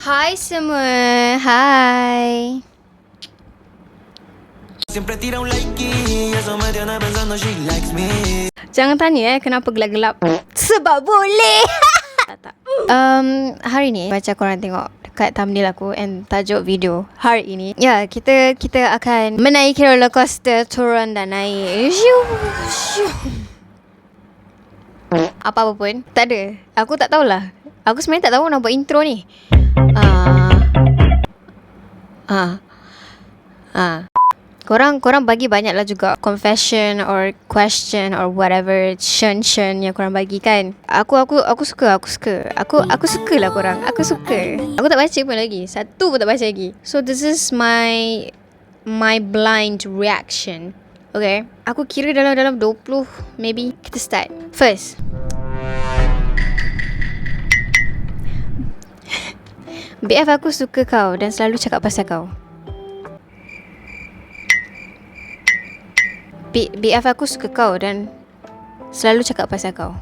Hai semua, hai. Jangan tanya kenapa gelap-gelap. Sebab boleh. Tak. Hari ni baca korang tengok dekat thumbnail aku and tajuk video hari ini. Ya, kita akan menaiki roller coaster, turun dan naik. Apa pun, tak ada. Aku tak tahulah. Aku sebenarnya tak tahu nak buat intro ni. Korang bagi banyak lah juga confession or question or whatever shen yang korang bagi kan. Aku suka. Aku suka lah korang. Aku suka. Aku tak baca pun lagi. Satu pun tak baca lagi. So this is my blind reaction. Okay. Aku kira dalam 20 maybe. Kita start. First, BF aku suka kau dan selalu cakap pasal kau. BF aku suka kau dan selalu cakap pasal kau.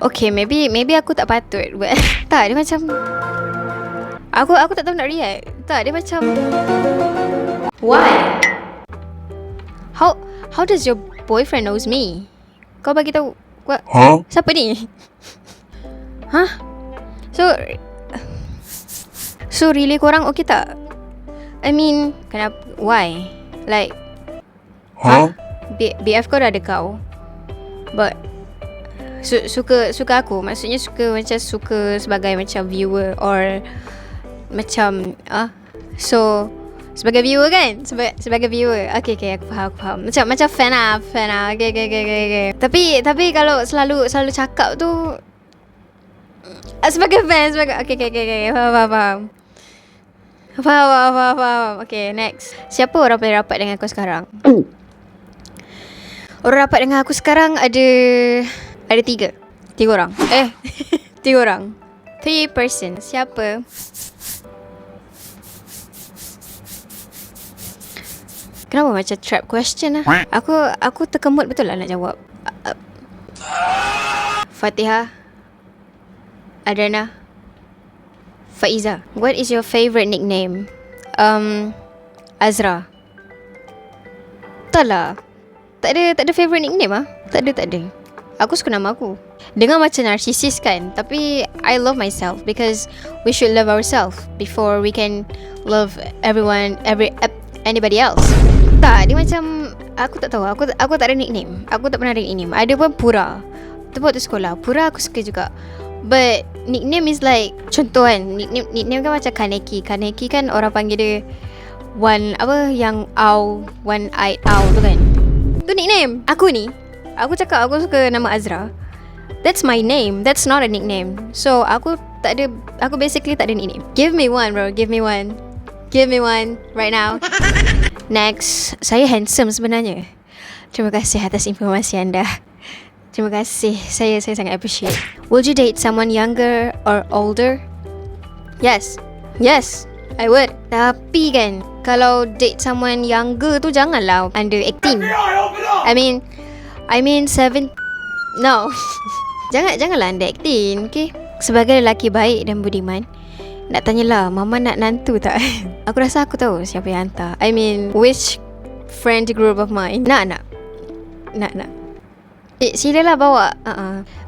Okay, maybe aku tak patut buat. Tak, dia macam Aku tak tahu nak react. Tak, dia macam why? How does your boyfriend knows me? Kau bagi tahu. Huh? Siapa ni? Hah? So really korang okay tak? I mean, kenapa? Why? Like, huh? BF kau dah ada kau, but suka aku. Maksudnya suka macam suka sebagai macam viewer or macam so sebagai viewer kan? Sebagai viewer. Okay, aku faham. Macam fan lah. Okay. Tapi kalau selalu cakap tu sebagai fan, okay. Faham. Okay, next. Siapa orang paling rapat dengan aku sekarang? Orang rapat dengan aku sekarang ada 3 orang. 3 orang. 3 person. Siapa? Kenapa macam trap question lah? Aku terkemut betul lah nak jawab. Fatihah, Adriana, Faiza. What is your favourite nickname? Azra. Tak lah. Tak ada favourite nickname ah. Tak ada. Aku suka nama aku. Dengar macam narcissist kan, tapi I love myself because we should love ourselves before we can love anybody else. Tak, dia macam aku tak tahu. Aku tak ada nickname. Aku tak pernah ada nickname. Ada pun Pura. Tu waktu sekolah. Pura aku suka juga. But nickname is like, contoh kan, nickname kan macam Kaneki. Kaneki kan orang panggil dia yang one eyed owl tu kan. Tu nickname. Aku cakap aku suka nama Azra. That's my name. That's not a nickname. So aku basically tak ada nickname. Give me one, bro. Give me one right now. Next, saya handsome sebenarnya. Terima kasih atas informasi anda. Terima kasih. Saya sangat appreciate. Would you date someone younger or older? Yes, I would. Tapi kan, kalau date someone younger tu janganlah under 18. I mean 7. No. Janganlah under 18, okay? Sebagai lelaki baik dan budiman, nak tanyalah, Mama nak nantu tak? Aku rasa aku tahu siapa yang hantar. I mean, which friend group of mine. Nak. Silalah bawa.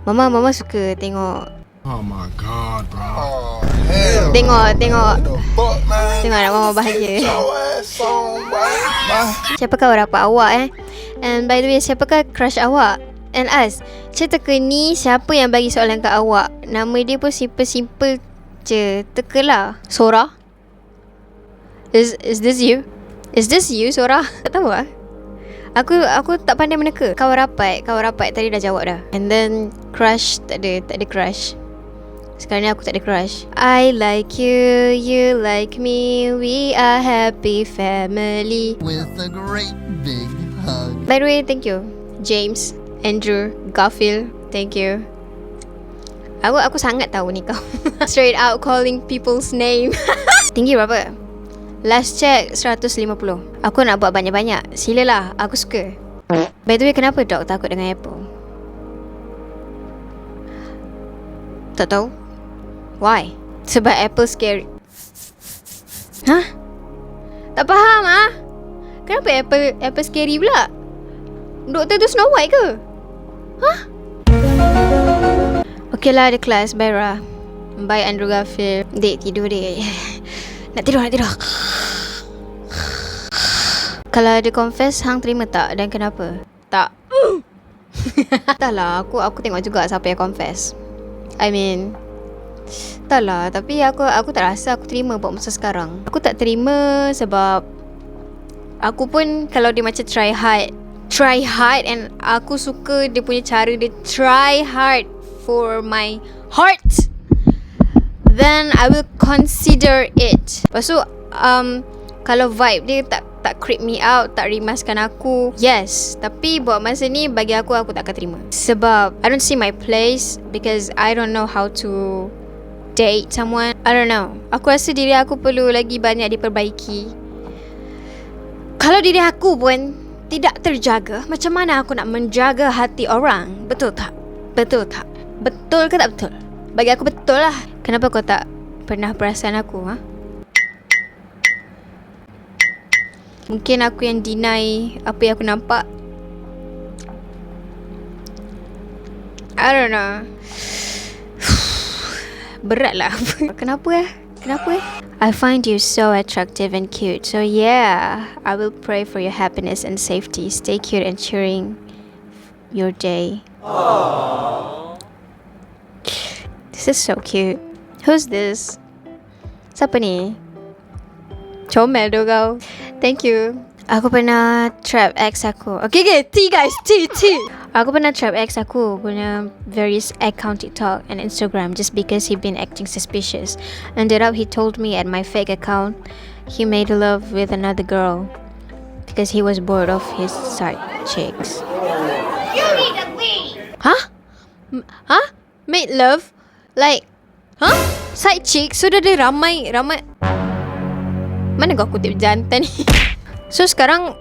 Mama suka tengok. Oh my god, bro. Tengok nak Mama bahagia. Siapakah orang rapat awak And by the way, siapakah crush awak? And us, teka ni siapa yang bagi soalan kat awak? Nama dia pun simple je. Tekalah. Sora? Is this you? Sora? Tak tahu lah. Aku tak pandai meneka. Kawan rapat tadi dah jawab dah. And then crush, tak ada crush. Sekarang ni aku tak ada crush. I like you, you like me, we are happy family. With a great big hug. By the way, thank you James, Andrew, Garfield. Thank you. Aku sangat tahu ni kau. Straight out calling people's name. Tinggi berapa? Last check 150. Aku nak buat banyak-banyak. Silalah, aku suka. By the way, kenapa dog takut dengan apple? Tak tahu. Why? Sebab apple scary. Hah? Tak faham ah? Kenapa apple scary pula? Doktor tu Snow White ke? Hah? Okay lah, ada kelas. Bye Ra. Bye Andrew Garfield. Dek, tidur dek. Nak tidur. Kalau ada confess, hang terima tak? Dan kenapa? Tak. Tak lah, aku tengok juga siapa yang confess. I mean, tak lah, tapi aku tak rasa aku terima buat masa sekarang. Aku tak terima sebab aku pun kalau dia macam try hard and aku suka dia punya cara dia try hard for my heart, then I will consider it. Lepas tu kalau vibe dia tak creep me out, tak rimaskan aku, yes. Tapi buat masa ni bagi aku tak akan terima. Sebab I don't see my place, because I don't know how to date someone. I don't know. Aku rasa diri aku perlu lagi banyak diperbaiki. Kalau diri aku pun tidak terjaga, macam mana aku nak menjaga hati orang? Betul tak? Betul ke tak betul? Bagi aku betul lah. Kenapa kau tak pernah perasan aku, ha? Mungkin aku yang deny apa yang aku nampak. I don't know. Berat lah. Kenapa? I find you so attractive and cute. So yeah, I will pray for your happiness and safety. Stay cute and cheering your day. Aww. This is so cute. Who's this? Siapa ni? Comel tu kau. Thank you. Aku pernah trap ex aku. Okay, T guys, T. Aku pernah trap ex aku punya various account TikTok and Instagram just because he been acting suspicious. Ended up he told me at my fake account he made love with another girl because he was bored of his side chicks. You need to leave. Huh? Made love? Like, huh? Side chicks? So dah ada ramai. Mana kau kutip jantan ni? So sekarang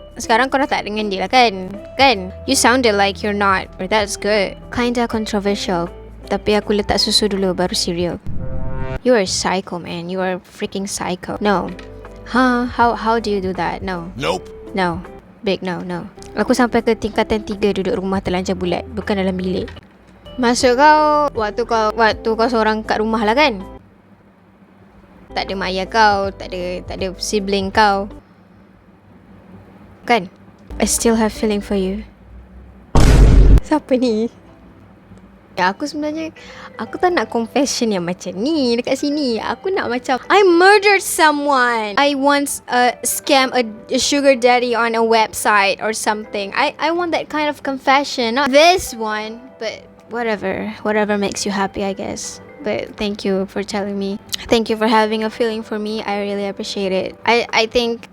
kau dah tak dengan dia lah kan? You sounded like you're not. Or that's good. Kinda controversial. Tapi aku letak susu dulu baru cereal. You are psycho, man. You are freaking psycho. No. Huh? How do you do that? No. Nope. No. Big no. Aku sampai ke tingkatan 3 duduk rumah telanjang bulat. Bukan dalam bilik. Maksud kau waktu kau seorang kat rumah lah kan? Tak ada mak ayah kau, tak ada sibling kau. Kan? I still have feeling for you. Siapa ni? Ya, aku sebenarnya aku tak nak confession yang macam ni dekat sini. Aku nak macam I murdered someone. I once scam a sugar daddy on a website or something. I want that kind of confession, not this one. But whatever makes you happy, I guess. But thank you for telling me. Thank you for having a feeling for me. I really appreciate it. I think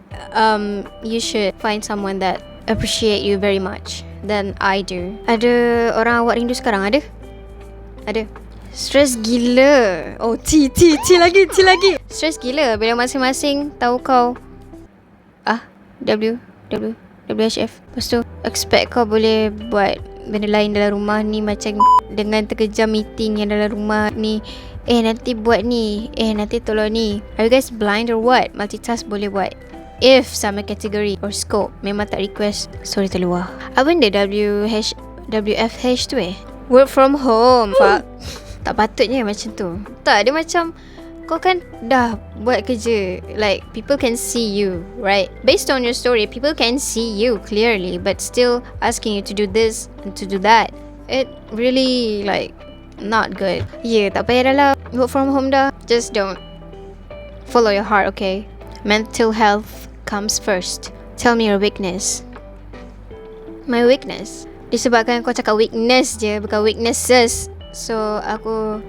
you should find someone that appreciate you very much than I do. Ada orang awak rindu sekarang? Ada. Stress gila. Oh, T lagi. Stress gila bila masing-masing tahu kau WHF. Lepas tu expect kau boleh buat benda lain dalam rumah ni, macam dengan terkejam meeting yang dalam rumah ni. Nanti buat ni, nanti tolong ni. Are you guys blind or what? Multitask boleh buat if sama kategori or scope. Memang tak request, sorry terluar. Apa benda WFH tu work from home. Fuck. Tak patutnya macam tu. Tak, dia macam kau kan dah buat kerja, like people can see you, right? Based on your story, people can see you clearly, but still asking you to do this and to do that, it really like not good. Yeah, tak payah dah lah work from home dah. Just don't. Follow your heart, okay? Mental health comes first. Tell me your weakness. My weakness? Disebabkan kau cakap weakness je, bukan weaknesses. So aku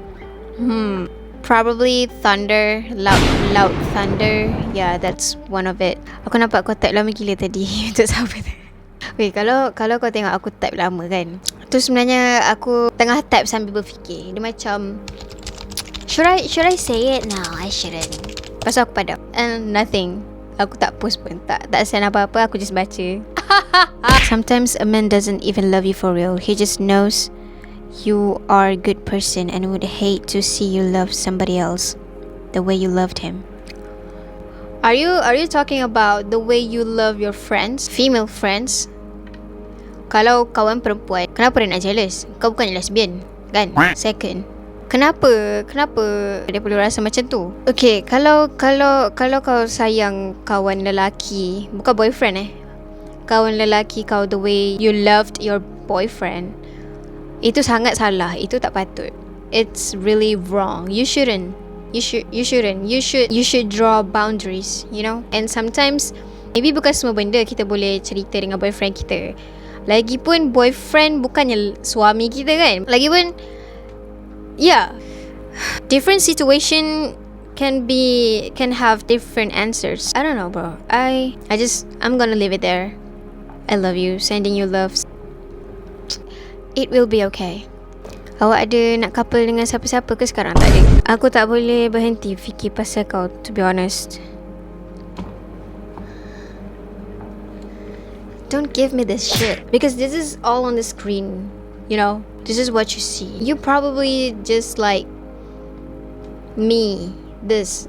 probably thunder, loud thunder. Yeah, that's one of it. Aku nampak kau type lama gila tadi. Untuk siapa tu? Weh, kalau kau tengok aku type lama kan, tu sebenarnya aku tengah type sambil berfikir. Dia macam, should I say it? No, I shouldn't. Lepas tu aku padam and nothing. Aku tak post pun, tak send apa-apa, aku just baca. Sometimes a man doesn't even love you for real. He just knows you are a good person and would hate to see you love somebody else the way you loved him. Are you talking about the way you love your friends, female friends? Kalau kawan perempuan, kenapa dia nak jealous? Kau bukan lesbian, kan? Second, kenapa dia perlu rasa macam tu? Okay, kalau kau sayang kawan lelaki, bukan boyfriend kawan lelaki kau the way you loved your boyfriend, itu sangat salah. Itu tak patut. It's really wrong. You shouldn't. You should draw boundaries, you know. And sometimes maybe bukan semua benda kita boleh cerita dengan boyfriend kita. Lagipun boyfriend bukannya suami kita, kan? Lagipun yeah, different situation can have different answers. I don't know, bro. I'm gonna leave it there. I love you. Sending you loves. It will be okay. Awak ada nak couple dengan siapa-siapa ke sekarang? Tak ada. Aku tak boleh berhenti fikir pasal kau, to be honest. Don't give me this shit, because this is all on the screen, you know. This is what you see. You probably just like me, this.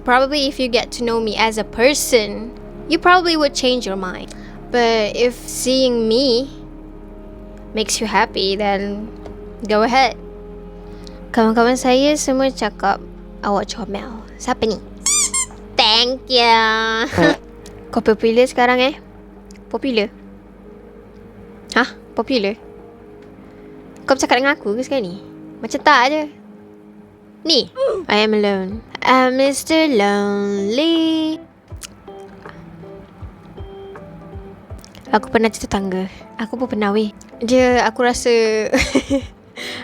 Probably if you get to know me as a person, you probably would change your mind. But if seeing me makes you happy, then go ahead. Kawan-kawan saya semua cakap awak comel. Siapa ni? Thank you. Kau popular sekarang Popular? Hah? Popular? Kau bercakap dengan aku ke sekarang ni? Macam tak je. Ni, I am alone. I'm Mr. Lonely. Aku pernah cerita tangga. Aku pun pernah weh. Aku rasa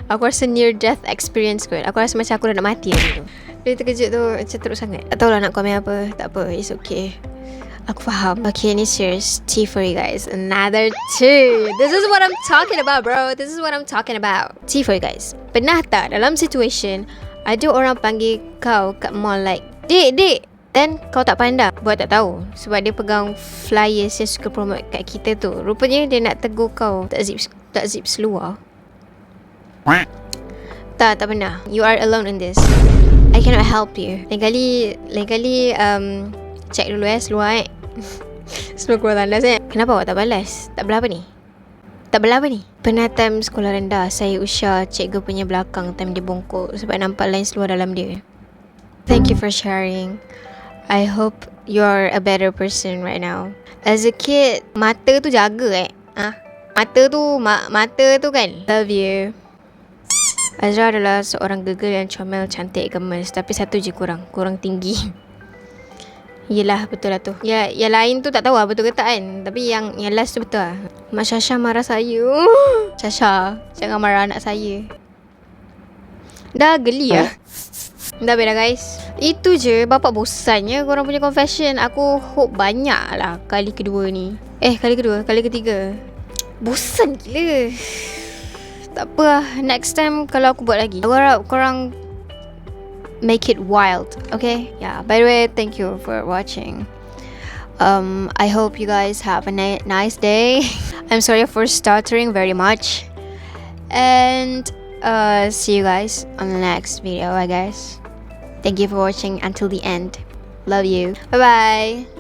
aku rasa near death experience kot. Aku rasa macam aku dah nak mati tu. Dia terkejut tu macam teruk sangat. Tak tahulah nak komen apa. Tak apa, it's okay. Aku faham. Okay, ni serious. Tea for you guys. Another tea. This is what I'm talking about, bro. This is what I'm talking about. Tea for you guys. Pernah tak dalam situation ada orang panggil kau kat mall like, Dik. Then kau tak pandang, buat tak tahu. Sebab dia pegang flyers yang suka promote kat kita tu. Rupanya dia nak tegur kau tak zip seluar. Tak pernah. You are alone in this. I cannot help you. Lain kali check dulu seluar sebelum keluar tandas Kenapa awak tak balas? Tak bela apa ni? Pernah time sekolah rendah, saya usah cikgu punya belakang time dia bongkok sebab nampak line seluar dalam dia. Thank you for sharing. I hope you're a better person right now. As a kid, mata tu jaga Mata tu kan. Love you. Azra adalah seorang girl yang comel, cantik, gemes. Tapi satu je kurang tinggi. Yelah, betul lah tu. Yang lain tu tak tahu lah betul ke tak kan. Tapi yang last tu betul lah. Mak Syasha marah saya. Syasha, jangan marah anak saya. Dah geli lah. Dah beda guys. Itu je. Bapak bosannya korang punya confession. Aku hope banyak lah kali kedua ni. Kali ketiga. Bosan gila. Tak apa lah. Next time kalau aku buat lagi, aku harap korang make it wild. Okay? Yeah. By the way, thank you for watching. I hope you guys have a nice day. I'm sorry for stuttering very much. And see you guys on the next video, I guess. Thank you for watching until the end. Love you. Bye bye.